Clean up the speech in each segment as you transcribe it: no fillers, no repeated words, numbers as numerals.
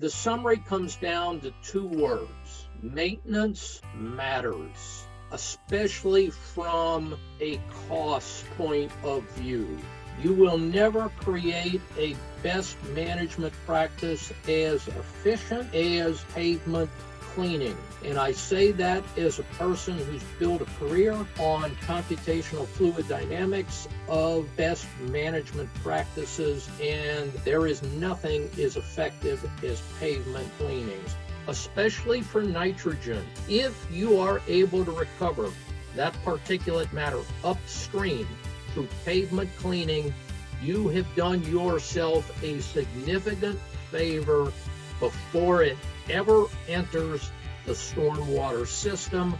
The summary comes down to two words: maintenance matters, especially from a cost point of view. You will never create a best management practice as efficient as pavement cleaning. And I say that as a person who's built a career on computational fluid dynamics of best management practices, and there is nothing as effective as pavement cleanings, especially for nitrogen. If you are able to recover that particulate matter upstream through pavement cleaning, you have done yourself a significant favor before it ever enters the stormwater system.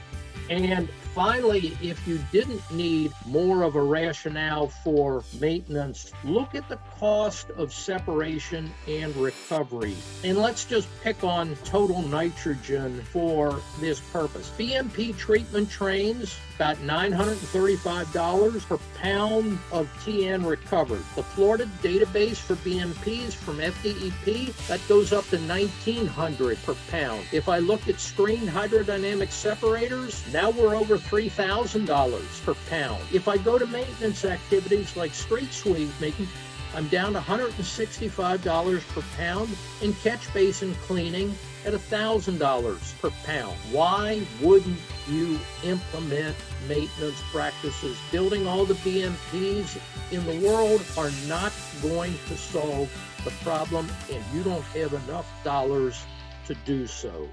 And finally, if you didn't need more of a rationale for maintenance, look at the cost of separation and recovery. And let's just pick on total nitrogen for this purpose. BMP treatment trains, about $935 per pound of TN recovered. The Florida database for BMPs from FDEP, that goes up to $1,900 per pound. If I look at screened hydrodynamic separators, now we're over $3,000 per pound. If I go to maintenance activities like street sweeping, I'm down to $165 per pound, and catch basin cleaning at $1,000 per pound. Why wouldn't you implement maintenance practices? Building all the BMPs in the world are not going to solve the problem, and you don't have enough dollars to do so.